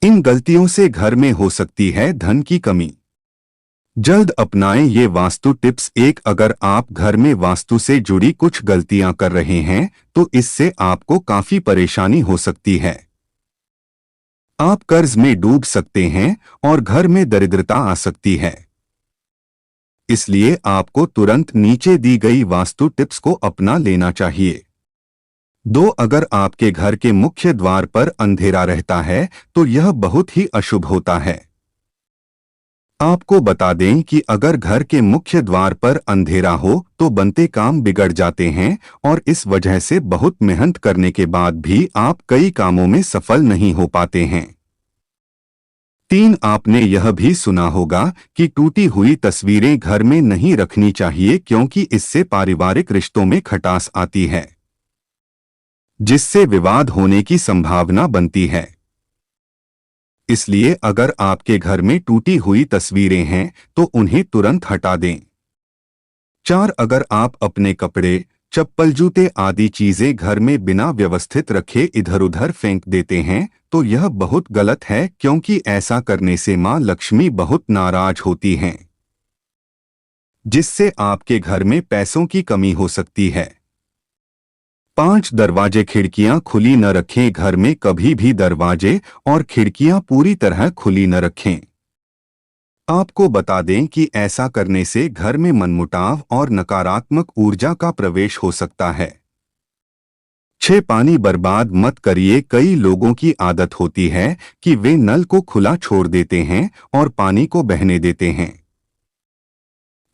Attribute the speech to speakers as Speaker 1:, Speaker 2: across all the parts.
Speaker 1: इन गलतियों से घर में हो सकती है धन की कमी। जल्द अपनाएं ये वास्तु टिप्स। एक, अगर आप घर में वास्तु से जुड़ी कुछ गलतियां कर रहे हैं तो इससे आपको काफी परेशानी हो सकती है। आप कर्ज में डूब सकते हैं और घर में दरिद्रता आ सकती है। इसलिए आपको तुरंत नीचे दी गई वास्तु टिप्स को अपना लेना चाहिए। 2, अगर आपके घर के मुख्य द्वार पर अंधेरा रहता है तो यह बहुत ही अशुभ होता है। आपको बता दें कि अगर घर के मुख्य द्वार पर अंधेरा हो तो बनते काम बिगड़ जाते हैं और इस वजह से बहुत मेहनत करने के बाद भी आप कई कामों में सफल नहीं हो पाते हैं। 3, आपने यह भी सुना होगा कि टूटी हुई तस्वीरें घर में नहीं रखनी चाहिए क्योंकि इससे पारिवारिक रिश्तों में खटास आती है, जिससे विवाद होने की संभावना बनती है। इसलिए अगर आपके घर में टूटी हुई तस्वीरें हैं तो उन्हें तुरंत हटा दें। 4, अगर आप अपने कपड़े, चप्पल, जूते आदि चीजें घर में बिना व्यवस्थित रखे इधर उधर फेंक देते हैं तो यह बहुत गलत है क्योंकि ऐसा करने से मां लक्ष्मी बहुत नाराज होती हैं, जिससे आपके घर में पैसों की कमी हो सकती है। 5, दरवाजे खिड़कियां खुली न रखें। घर में कभी भी दरवाजे और खिड़कियां पूरी तरह खुली न रखें। आपको बता दें कि ऐसा करने से घर में मनमुटाव और नकारात्मक ऊर्जा का प्रवेश हो सकता है। 6, पानी बर्बाद मत करिए। कई लोगों की आदत होती है कि वे नल को खुला छोड़ देते हैं और पानी को बहने देते हैं।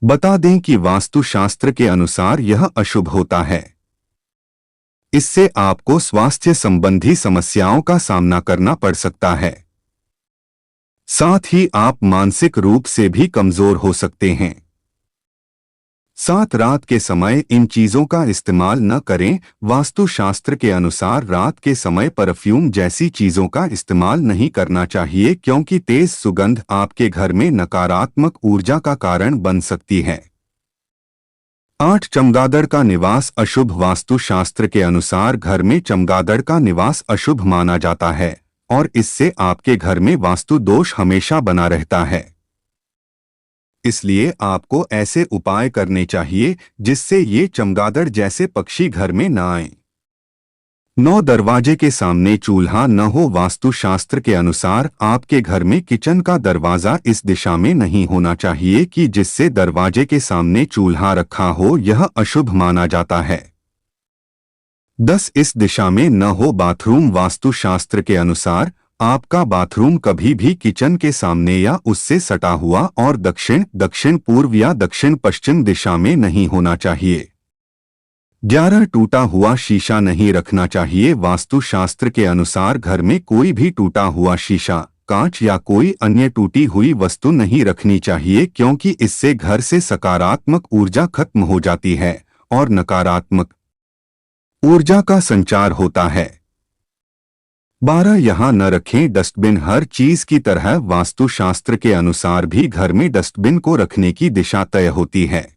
Speaker 1: बता दें कि वास्तुशास्त्र के अनुसार यह अशुभ होता है। इससे आपको स्वास्थ्य संबंधी समस्याओं का सामना करना पड़ सकता है। साथ ही आप मानसिक रूप से भी कमजोर हो सकते हैं। 7, रात के समय इन चीजों का इस्तेमाल न करें। वास्तुशास्त्र के अनुसार रात के समय परफ्यूम जैसी चीजों का इस्तेमाल नहीं करना चाहिए क्योंकि तेज सुगंध आपके घर में नकारात्मक ऊर्जा का कारण बन सकती है। 8, चमगादड़ का निवास अशुभ। वास्तुशास्त्र के अनुसार घर में चमगादड़ का निवास अशुभ माना जाता है और इससे आपके घर में वास्तु दोष हमेशा बना रहता है। इसलिए आपको ऐसे उपाय करने चाहिए जिससे ये चमगादड़ जैसे पक्षी घर में न आएं। 9, दरवाजे के सामने चूल्हा न हो। वास्तुशास्त्र के अनुसार आपके घर में किचन का दरवाजा इस दिशा में नहीं होना चाहिए कि जिससे दरवाजे के सामने चूल्हा रखा हो, यह अशुभ माना जाता है। 10, इस दिशा में न हो बाथरूम। वास्तुशास्त्र के अनुसार आपका बाथरूम कभी भी किचन के सामने या उससे सटा हुआ और दक्षिण, दक्षिण पूर्व या दक्षिण पश्चिम दिशा में नहीं होना चाहिए। 11, टूटा हुआ शीशा नहीं रखना चाहिए। वास्तुशास्त्र के अनुसार घर में कोई भी टूटा हुआ शीशा, कांच या कोई अन्य टूटी हुई वस्तु नहीं रखनी चाहिए क्योंकि इससे घर से सकारात्मक ऊर्जा खत्म हो जाती है और नकारात्मक ऊर्जा का संचार होता है। 12, यहां न रखें डस्टबिन। हर चीज की तरह वास्तुशास्त्र के अनुसार भी घर में डस्टबिन को रखने की दिशा तय होती है।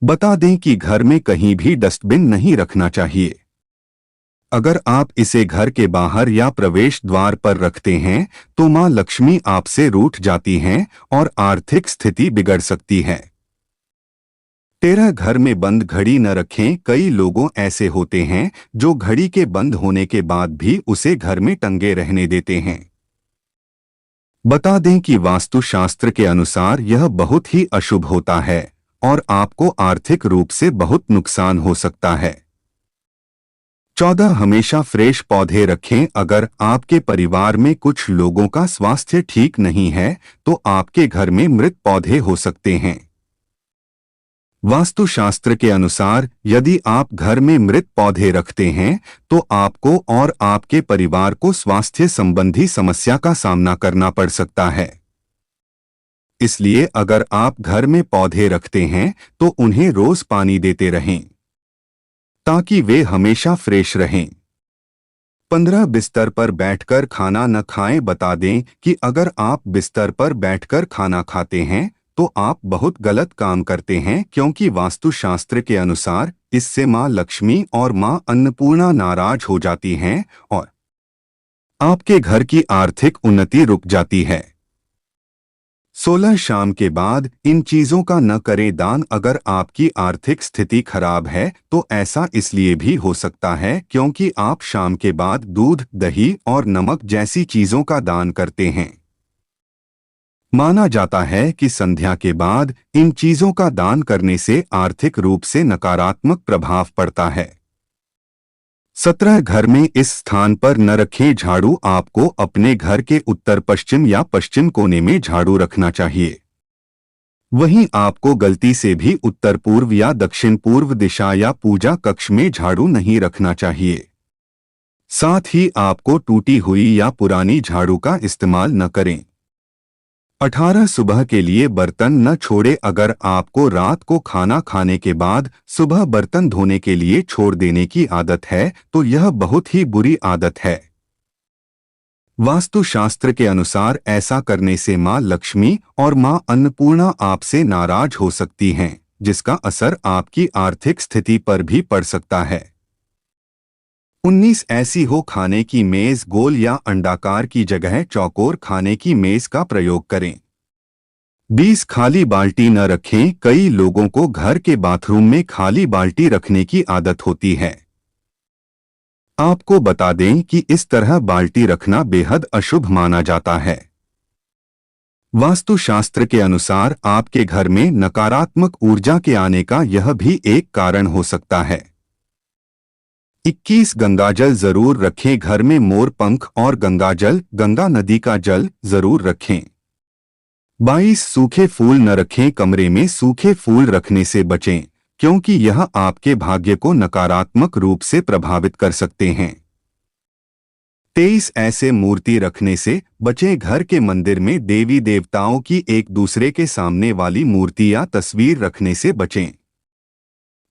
Speaker 1: बता दें कि घर में कहीं भी डस्टबिन नहीं रखना चाहिए। अगर आप इसे घर के बाहर या प्रवेश द्वार पर रखते हैं तो मां लक्ष्मी आपसे रूठ जाती हैं और आर्थिक स्थिति बिगड़ सकती है। 13, घर में बंद घड़ी न रखें। कई लोगों ऐसे होते हैं जो घड़ी के बंद होने के बाद भी उसे घर में टंगे रहने देते हैं। बता दें कि वास्तुशास्त्र के अनुसार यह बहुत ही अशुभ होता है और आपको आर्थिक रूप से बहुत नुकसान हो सकता है। 14, हमेशा फ्रेश पौधे रखें। अगर आपके परिवार में कुछ लोगों का स्वास्थ्य ठीक नहीं है तो आपके घर में मृत पौधे हो सकते हैं। वास्तुशास्त्र के अनुसार यदि आप घर में मृत पौधे रखते हैं तो आपको और आपके परिवार को स्वास्थ्य संबंधी समस्या का सामना करना पड़ सकता है। इसलिए अगर आप घर में पौधे रखते हैं तो उन्हें रोज पानी देते रहें ताकि वे हमेशा फ्रेश रहें। 15, बिस्तर पर बैठकर खाना न खाएं। बता दें कि अगर आप बिस्तर पर बैठकर खाना खाते हैं तो आप बहुत गलत काम करते हैं क्योंकि वास्तुशास्त्र के अनुसार इससे मां लक्ष्मी और मां अन्नपूर्णा नाराज हो जाती हैं और आपके घर की आर्थिक उन्नति रुक जाती है। 16 शाम के बाद इन चीजों का न करें दान। अगर आपकी आर्थिक स्थिति खराब है तो ऐसा इसलिए भी हो सकता है क्योंकि आप शाम के बाद दूध, दही और नमक जैसी चीजों का दान करते हैं। माना जाता है कि संध्या के बाद इन चीजों का दान करने से आर्थिक रूप से नकारात्मक प्रभाव पड़ता है। 17 घर में इस स्थान पर न रखें झाड़ू। आपको अपने घर के उत्तर पश्चिम या पश्चिम कोने में झाड़ू रखना चाहिए। वहीं आपको गलती से भी उत्तर पूर्व या दक्षिण पूर्व दिशा या पूजा कक्ष में झाड़ू नहीं रखना चाहिए। साथ ही आपको टूटी हुई या पुरानी झाड़ू का इस्तेमाल न करें। 18 सुबह के लिए बर्तन न छोड़े। अगर आपको रात को खाना खाने के बाद सुबह बर्तन धोने के लिए छोड़ देने की आदत है तो यह बहुत ही बुरी आदत है। वास्तुशास्त्र के अनुसार ऐसा करने से मां लक्ष्मी और मां अन्नपूर्णा आपसे नाराज हो सकती हैं, जिसका असर आपकी आर्थिक स्थिति पर भी पड़ सकता है। 19 ऐसी हो खाने की मेज गोल या अंडाकार की जगह चौकोर खाने की मेज का प्रयोग करें। 20 खाली बाल्टी न रखें। कई लोगों को घर के बाथरूम में खाली बाल्टी रखने की आदत होती है। आपको बता दें कि इस तरह बाल्टी रखना बेहद अशुभ माना जाता है। वास्तुशास्त्र के अनुसार आपके घर में नकारात्मक ऊर्जा के आने का यह भी एक कारण हो सकता है। 21 गंगाजल जरूर रखें। घर में मोर पंख और गंगाजल, गंगा नदी का जल जरूर रखें। 22 सूखे फूल न रखें। कमरे में सूखे फूल रखने से बचें क्योंकि यह आपके भाग्य को नकारात्मक रूप से प्रभावित कर सकते हैं। 23 ऐसे मूर्ति रखने से बचें। घर के मंदिर में देवी देवताओं की एक दूसरे के सामने वाली मूर्ति या तस्वीर रखने से बचें।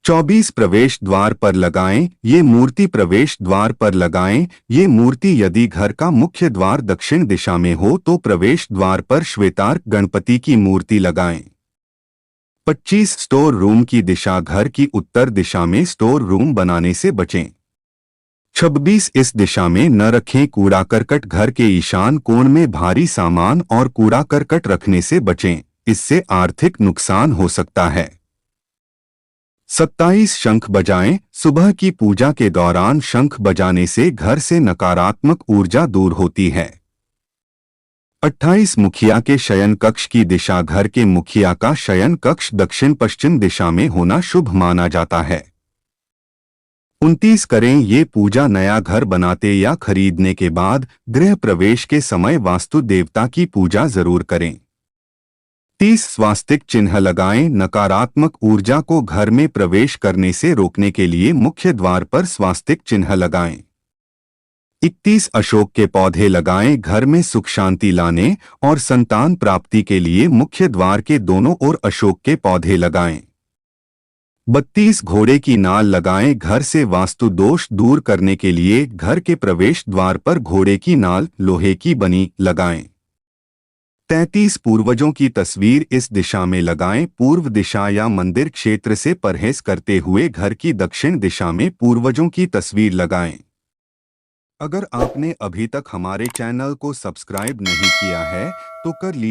Speaker 1: 24 प्रवेश द्वार पर लगाएं। ये मूर्ति प्रवेश द्वार पर लगाएं। ये मूर्ति यदि घर का मुख्य द्वार दक्षिण दिशा में हो तो प्रवेश द्वार पर श्वेतार्क गणपति की मूर्ति लगाएं। 25 स्टोर रूम की दिशा घर की उत्तर दिशा में स्टोर रूम बनाने से बचें। 26 इस दिशा में न रखें कूड़ा करकट। घर के ईशान कोण में भारी सामान और कूड़ा करकट रखने से बचें, इससे आर्थिक नुकसान हो सकता है। 27 शंख बजाएं। सुबह की पूजा के दौरान शंख बजाने से घर से नकारात्मक ऊर्जा दूर होती है। 28 मुखिया के शयन कक्ष की दिशा घर के मुखिया का शयन कक्ष दक्षिण पश्चिम दिशा में होना शुभ माना जाता है। 29 करें। ये पूजा नया घर बनाते या खरीदने के बाद गृह प्रवेश के समय वास्तु देवता की पूजा जरूर करें। 30 स्वास्तिक चिन्ह लगाएं। नकारात्मक ऊर्जा को घर में प्रवेश करने से रोकने के लिए मुख्य द्वार पर स्वास्तिक चिन्ह लगाएं। 31 अशोक के पौधे लगाएं। घर में सुख शांति लाने और संतान प्राप्ति के लिए मुख्य द्वार के दोनों ओर अशोक के पौधे लगाएं। 32 घोड़े की नाल लगाएं। घर से वास्तु दोष दूर करने के लिए घर के प्रवेश द्वार पर घोड़े की नाल लोहे की बनी लगाएं। 33 पूर्वजों की तस्वीर इस दिशा में लगाएं। पूर्व दिशा या मंदिर क्षेत्र से परहेज करते हुए घर की दक्षिण दिशा में पूर्वजों की तस्वीर लगाएं। अगर आपने अभी तक हमारे चैनल को सब्सक्राइब नहीं किया है तो कर लीजिए।